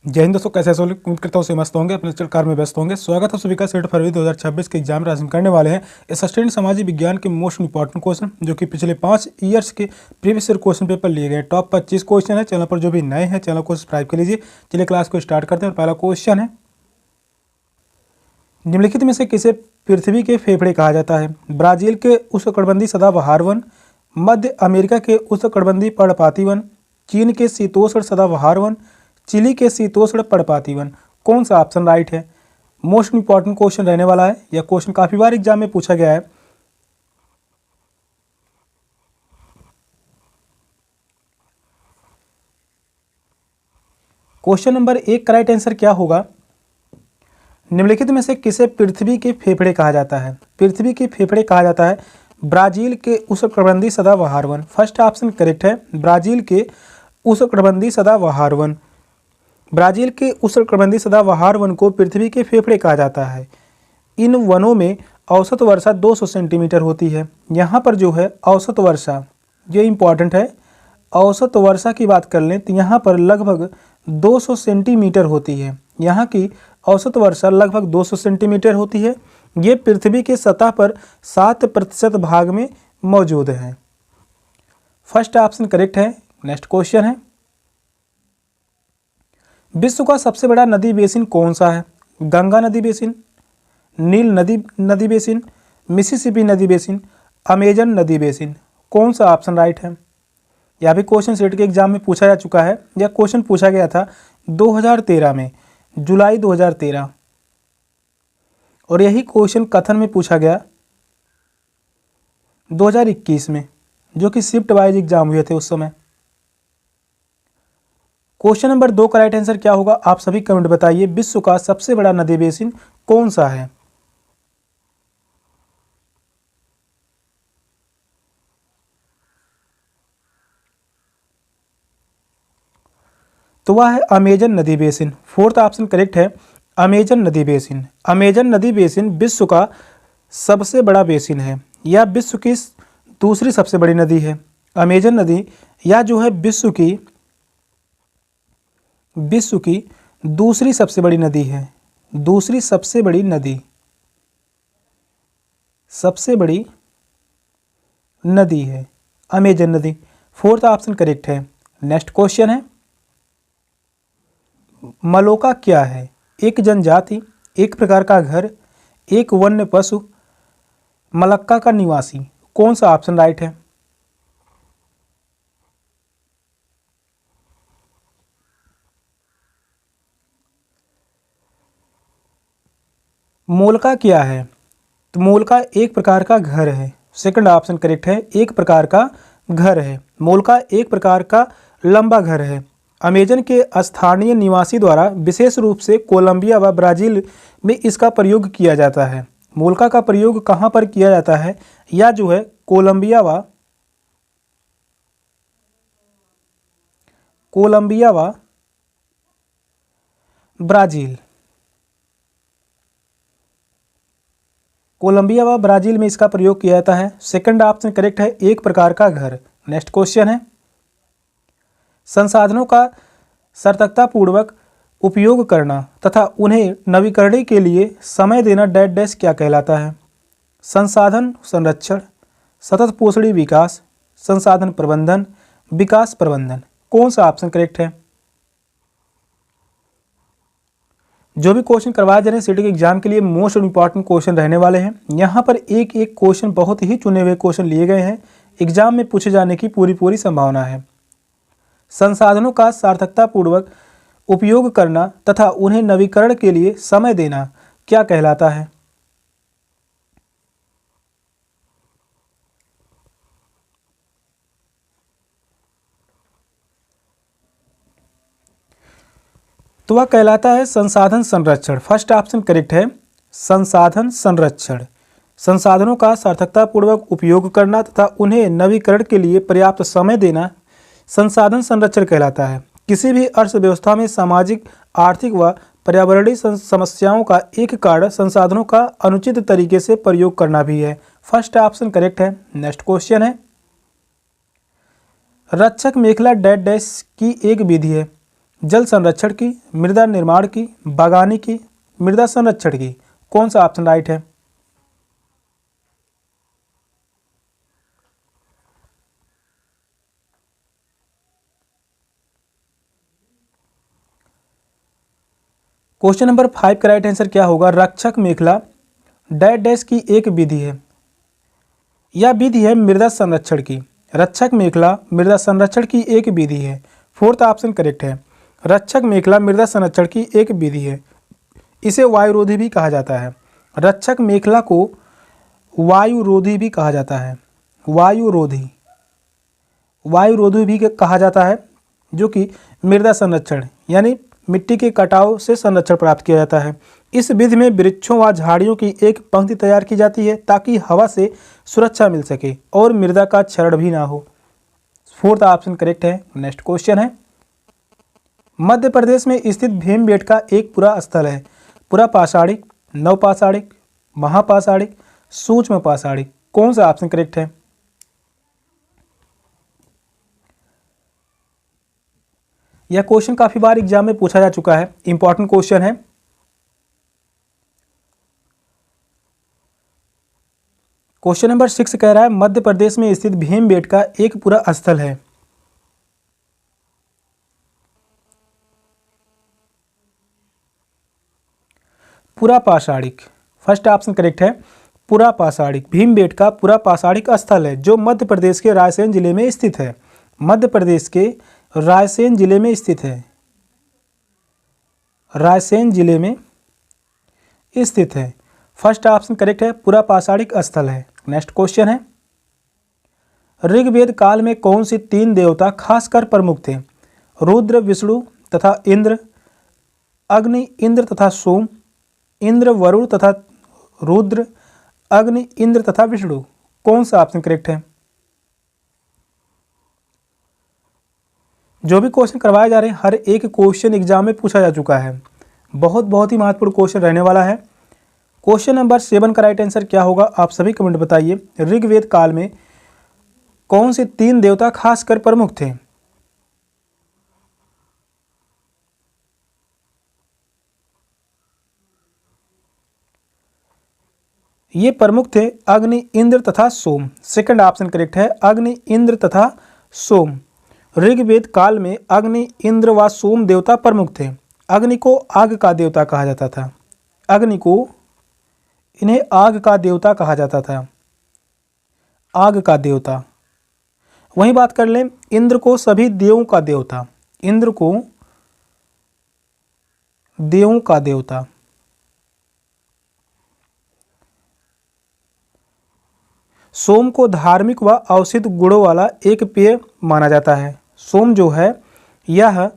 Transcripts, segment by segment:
जय हिंद दोस्तों, कैसे उम्मीद करता हूँ से मस्त होंगे, अपने कार में व्यस्त होंगे। स्वागत है सभी का। 8 फरवरी 2026 के एग्जाम राशि करने वाले हैं असिस्टेंट सामाजिक विज्ञान के मोस्ट इंपॉर्टेंट क्वेश्चन, जो कि पिछले 5 ईयर्स के प्रीवियस ईयर क्वेश्चन पेपर लिए गए। टॉप 25 क्वेश्चन है। चैनल पर जो भी नए हैं चैनल को सब्सक्राइब कर लीजिए। चलिए क्लास को स्टार्ट करते हैं। पहला क्वेश्चन है, निम्नलिखित में से किसे पृथ्वी के फेफड़े कहा जाता है? ब्राजील के उष्णकटिबंधीय सदाबहार वन, मध्य अमेरिका के उष्णकटिबंधीय पर्णपाती वन, चीन के शीतोष्ण सदाबहार वन, चिली के शीतोष्ण पर्णपाती वन। कौन सा ऑप्शन राइट है? मोस्ट इंपॉर्टेंट क्वेश्चन रहने वाला है। यह क्वेश्चन काफी बार एग्जाम में पूछा गया है। क्वेश्चन नंबर 1 का राइट आंसर क्या होगा? निम्नलिखित में से किसे पृथ्वी के फेफड़े कहा जाता है? पृथ्वी के फेफड़े कहा जाता है ब्राजील के उष्णकटिबंधीय सदाबहार वन। फर्स्ट ऑप्शन करेक्ट है, ब्राजील के उष्णकटिबंधीय सदाबहार वन। ब्राजील के उष्णकटिबंधीय सदाबहार वन को पृथ्वी के फेफड़े कहा जाता है। इन वनों में औसत वर्षा 200 सेंटीमीटर होती है। यहाँ पर जो है औसत वर्षा, ये इंपॉर्टेंट है। औसत वर्षा की बात कर लें तो यहाँ पर लगभग 200 सेंटीमीटर होती है। यहाँ की औसत वर्षा लगभग 200 सेंटीमीटर होती है। ये पृथ्वी के सतह पर 7% भाग में मौजूद है। फर्स्ट ऑप्शन करेक्ट है। नेक्स्ट क्वेश्चन है, विश्व का सबसे बड़ा नदी बेसिन कौन सा है? गंगा नदी बेसिन, नील नदी बेसिन, मिसिसिपी नदी बेसिन, अमेजन नदी बेसिन। कौन सा ऑप्शन राइट है? यह भी क्वेश्चन सेट के एग्जाम में पूछा जा चुका है। यह क्वेश्चन पूछा गया था 2013 में, जुलाई 2013, और यही क्वेश्चन कथन में पूछा गया 2021 में, जो कि शिफ्ट वाइज एग्जाम हुए थे उस समय। क्वेश्चन नंबर 2 का राइट आंसर क्या होगा? आप सभी कमेंट बताइए। विश्व का सबसे बड़ा नदी बेसिन कौन सा है? तो वह है अमेजन नदी बेसिन। फोर्थ ऑप्शन करेक्ट है, अमेजन नदी बेसिन। अमेजन नदी बेसिन विश्व का सबसे बड़ा बेसिन है। यह विश्व की दूसरी सबसे बड़ी नदी है। अमेजन नदी यह जो है विश्व की दूसरी सबसे बड़ी नदी है। दूसरी सबसे बड़ी नदी, सबसे बड़ी नदी है अमेजन नदी। फोर्थ ऑप्शन करेक्ट है। नेक्स्ट क्वेश्चन है, मलोका क्या है? एक जनजाति, एक प्रकार का घर, एक वन्य पशु, मलक्का का निवासी। कौन सा ऑप्शन राइट है? मोलका क्या है? तो मोलका एक प्रकार का घर है। सेकंड ऑप्शन करेक्ट है, एक प्रकार का घर है। मोलका एक प्रकार का लंबा घर है। अमेजन के स्थानीय निवासी द्वारा विशेष रूप से कोलंबिया व ब्राज़ील में इसका प्रयोग किया जाता है। मोलका का प्रयोग कहाँ पर किया जाता है? या जो है कोलंबिया व ब्राज़ील, कोलंबिया व ब्राज़ील में इसका प्रयोग किया जाता है। सेकंड ऑप्शन करेक्ट है, एक प्रकार का घर। नेक्स्ट क्वेश्चन है, संसाधनों का सतर्कतापूर्वक उपयोग करना तथा उन्हें नवीकरण के लिए समय देना डैश डैश क्या कहलाता है? संसाधन संरक्षण, सतत पोषणी विकास, संसाधन प्रबंधन, विकास प्रबंधन। कौन सा ऑप्शन करेक्ट है? जो भी क्वेश्चन करवाए जा रहे हैं सीटी के एग्जाम के लिए मोस्ट इंपॉर्टेंट क्वेश्चन रहने वाले हैं। यहाँ पर एक एक क्वेश्चन, बहुत ही चुने हुए क्वेश्चन लिए गए हैं। एग्जाम में पूछे जाने की पूरी संभावना है। संसाधनों का सार्थकतापूर्वक उपयोग करना तथा उन्हें नवीकरण के लिए समय देना क्या कहलाता है? तो वह कहलाता है संसाधन संरक्षण। फर्स्ट ऑप्शन करेक्ट है, संसाधन संरक्षण। संसाधनों का सार्थकतापूर्वक उपयोग करना तथा उन्हें नवीकरण के लिए पर्याप्त समय देना संसाधन संरक्षण कहलाता है। किसी भी अर्थव्यवस्था में सामाजिक, आर्थिक व पर्यावरणीय समस्याओं का एक कारण संसाधनों का अनुचित तरीके से प्रयोग करना भी है। फर्स्ट ऑप्शन करेक्ट है। नेक्स्ट क्वेश्चन है, रक्षक मेखला डैश डैश की एक विधि है। जल संरक्षण की, मृदा निर्माण की, बागवानी की, मृदा संरक्षण की? कौन सा ऑप्शन राइट है? क्वेश्चन नंबर 5 का राइट आंसर क्या होगा? रक्षक मेखला डैश डैश की एक विधि है। यह विधि है मृदा संरक्षण की। रक्षक मेखला मृदा संरक्षण की एक विधि है। फोर्थ ऑप्शन करेक्ट है। रक्षक मेखला मृदा संरक्षण की एक विधि है। इसे वायुरोधी भी कहा जाता है। रक्षक मेखला को वायुरोधी भी कहा जाता है। वायुरोधी वायुरोधी भी कहा जाता है, जो कि मृदा संरक्षण यानी मिट्टी के कटाव से संरक्षण प्राप्त किया जाता है। इस विधि में वृक्षों व झाड़ियों की एक पंक्ति तैयार की जाती है ताकि हवा से सुरक्षा मिल सके और मृदा का क्षरण भी ना हो। फोर्थ ऑप्शन करेक्ट है। नेक्स्ट क्वेश्चन है, मध्य प्रदेश में स्थित भीमबेटका एक पुरा स्थल है। पुरा पाषाणिक, नवपाषाणिक, महापाषाणिक, सूक्ष्म पाषाणिक? कौन सा ऑप्शन करेक्ट है? यह क्वेश्चन काफी बार एग्जाम में पूछा जा चुका है, इंपॉर्टेंट क्वेश्चन है। क्वेश्चन नंबर 6 कह रहा है मध्य प्रदेश में स्थित भीमबेटका एक पुरा स्थल है। पुरा पाषाणिक, फर्स्ट ऑप्शन करेक्ट है। पुरा पाषाणिक, भीमबेटका पुरा पाषाणिक स्थल है जो मध्य प्रदेश के रायसेन जिले में स्थित है। मध्य प्रदेश के रायसेन जिले में स्थित है। रायसेन जिले में स्थित है। फर्स्ट ऑप्शन करेक्ट है, पुरा पाषाणिक स्थल है। नेक्स्ट क्वेश्चन है, ऋग्वेद काल में कौन सी तीन देवता खासकर प्रमुख थे? रुद्र, विष्णु तथा इंद्र, अग्नि, इंद्र तथा सोम, इंद्र, वरुण तथा रुद्र, अग्नि, इंद्र तथा विष्णु? कौन सा ऑप्शन करेक्ट है? जो भी क्वेश्चन करवाए जा रहे हैं हर एक क्वेश्चन एग्जाम में पूछा जा चुका है। बहुत ही महत्वपूर्ण क्वेश्चन रहने वाला है। क्वेश्चन नंबर 7 का राइट आंसर क्या होगा? आप सभी कमेंट बताइए। ऋग्वेद काल में कौन से तीन देवता खासकर प्रमुख थे? ये प्रमुख थे अग्नि, इंद्र तथा सोम। सेकंड ऑप्शन करेक्ट है, अग्नि, इंद्र तथा सोम। ऋग्वेद काल में अग्नि, इंद्र व सोम देवता प्रमुख थे। अग्नि को आग का देवता कहा जाता था। अग्नि को इन्हें आग का देवता कहा जाता था। आग का देवता। वहीं बात कर लें इंद्र को सभी देवों का देवता। इंद्र को देवों का देवता। सोम को धार्मिक व औषधि गुणों वाला एक पेय माना जाता है। सोम जो है यह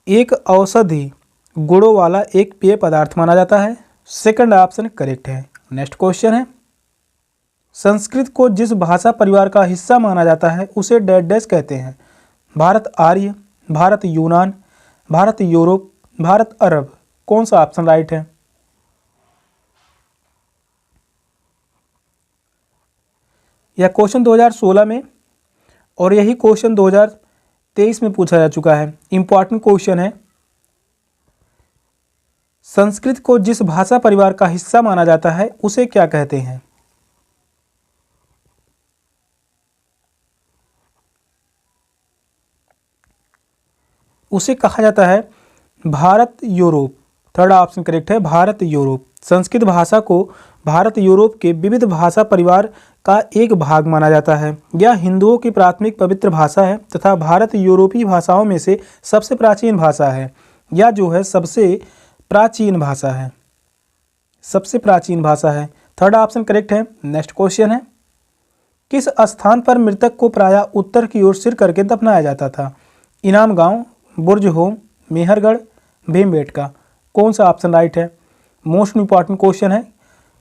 एक औषधि गुणों वाला एक पेय पदार्थ माना जाता है। सेकंड ऑप्शन करेक्ट है। नेक्स्ट क्वेश्चन है, संस्कृत को जिस भाषा परिवार का हिस्सा माना जाता है उसे डैश डैश कहते हैं? भारत आर्य, भारत यूनान, भारत यूरोप, भारत अरब? कौन सा ऑप्शन राइट है? यह क्वेश्चन 2016 में और यही क्वेश्चन 2023 में पूछा जा चुका है। इंपॉर्टेंट क्वेश्चन है। संस्कृत को जिस भाषा परिवार का हिस्सा माना जाता है उसे क्या कहते हैं? उसे कहा जाता है Bharat Europe. Third option correct है, भारत यूरोप। संस्कृत भाषा को भारत यूरोप के विविध भाषा परिवार का एक भाग माना जाता है। यह हिंदुओं की प्राथमिक पवित्र भाषा है तथा भारत यूरोपीय भाषाओं में से सबसे प्राचीन भाषा है। यह जो है सबसे प्राचीन भाषा है। सबसे प्राचीन भाषा है। थर्ड ऑप्शन करेक्ट है। नेक्स्ट क्वेश्चन है, किस स्थान पर मृतक को प्रायः उत्तर की ओर सिर करके दफनाया जाता था? इनाम गांव, बुर्ज होम, मेहरगढ़, भीमबेटका? कौन सा ऑप्शन राइट है? मोस्ट इंपॉर्टेंट क्वेश्चन है,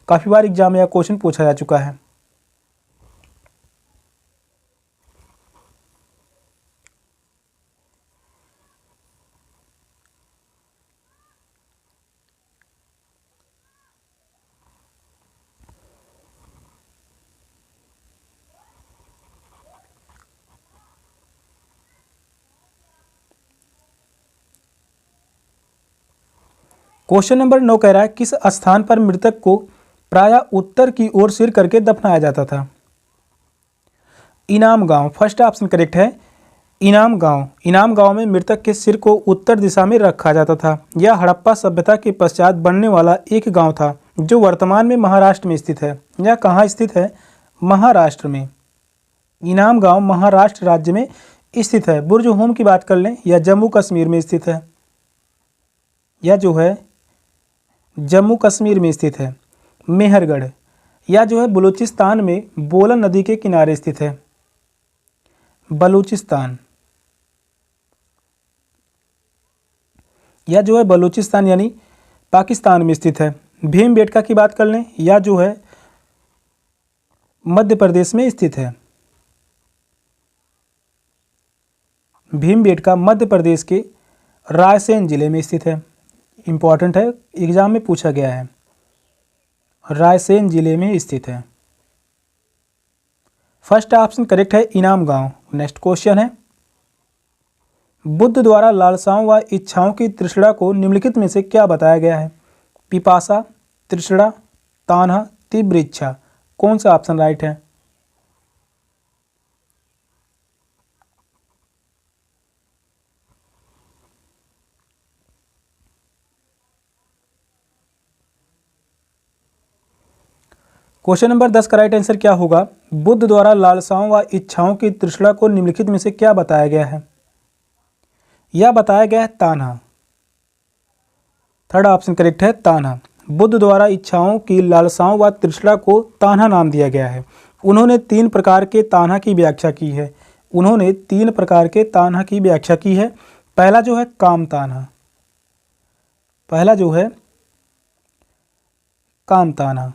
काफ़ी बार एग्जाम में यह क्वेश्चन पूछा जा चुका है। क्वेश्चन नंबर 9 कह रहा है किस स्थान पर मृतक को प्रायः उत्तर की ओर सिर करके दफनाया जाता था? इनाम गांव। फर्स्ट ऑप्शन करेक्ट है, इनाम गांव। इनाम गांव में मृतक के सिर को उत्तर दिशा में रखा जाता था। यह हड़प्पा सभ्यता के पश्चात बनने वाला एक गांव था जो वर्तमान में महाराष्ट्र में स्थित है। यह कहाँ स्थित है? महाराष्ट्र में। इनाम गांव महाराष्ट्र राज्य में स्थित है। बुर्ज होम की बात कर लें, यह जम्मू कश्मीर में स्थित है। यह जो है जम्मू कश्मीर में स्थित है। मेहरगढ़, यह जो है बलूचिस्तान में बोलन नदी के किनारे स्थित है। बलूचिस्तान, यह जो है बलूचिस्तान यानी पाकिस्तान में स्थित है। भीमबेटका की बात कर लें, यह जो है मध्य प्रदेश में स्थित है। भीमबेटका मध्य प्रदेश के रायसेन जिले में स्थित है। इंपॉर्टेंट है, एग्जाम में पूछा गया है। रायसेन जिले में स्थित है। फर्स्ट ऑप्शन करेक्ट है, इनाम गांव। नेक्स्ट क्वेश्चन है, बुद्ध द्वारा लालसाओं व इच्छाओं की तृष्णा को निम्नलिखित में से क्या बताया गया है? पिपासा, तृष्णा, तान्हा, तीव्र इच्छा। कौन सा ऑप्शन राइट है? क्वेश्चन नंबर 10 का राइट आंसर क्या होगा? बुद्ध द्वारा लालसाओं व इच्छाओं की तृष्णा को निम्नलिखित में से क्या बताया गया है? यह बताया गया है तान्हा। थर्ड ऑप्शन करेक्ट है, तान्हा। बुद्ध द्वारा इच्छाओं की लालसाओं व तृष्णा को तान्हा नाम दिया गया है। उन्होंने 3 प्रकार के तान्हा की व्याख्या की है। उन्होंने 3 प्रकार के तान्हा की व्याख्या की है। पहला जो है काम तान्हा, पहला जो है काम तान्हा।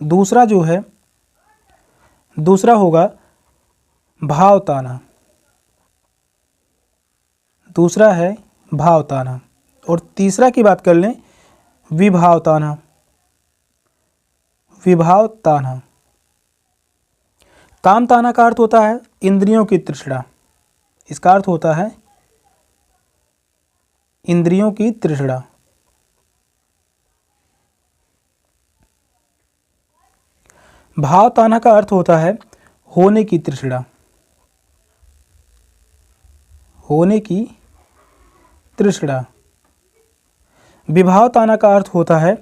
दूसरा जो है, दूसरा होगा भाव तान्हा, दूसरा है भाव तान्हा। और तीसरा की बात कर लें, विभाव तान्हा, विभाव तान्हा। काम तान्हा का अर्थ होता है इंद्रियों की तृष्णा। इसका अर्थ होता है इंद्रियों की तृष्णा। भाव तान्हा का अर्थ होता है होने की तृष्णा, होने की तृष्णा। विभाव तान्हा का अर्थ होता है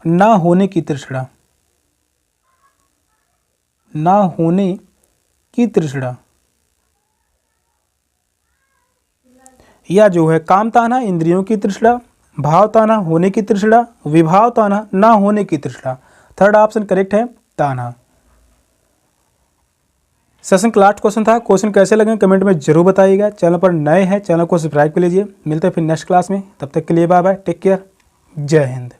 ना होने की तृष्णा, ना होने की तृष्णा। या जो है काम तान्हा इंद्रियों की तृष्णा, भाव तान्हा होने की तृष्णा, विभाव तान्हा ना होने की तृष्णा। थर्ड ऑप्शन करेक्ट है, तान्हा। सेशन का लास्ट क्वेश्चन था। क्वेश्चन कैसे लगे कमेंट में जरूर बताइएगा। चैनल पर नए हैं, चैनल को सब्सक्राइब कर लीजिए। मिलते हैं फिर नेक्स्ट क्लास में, तब तक के लिए बाय बाय, टेक केयर, जय हिंद।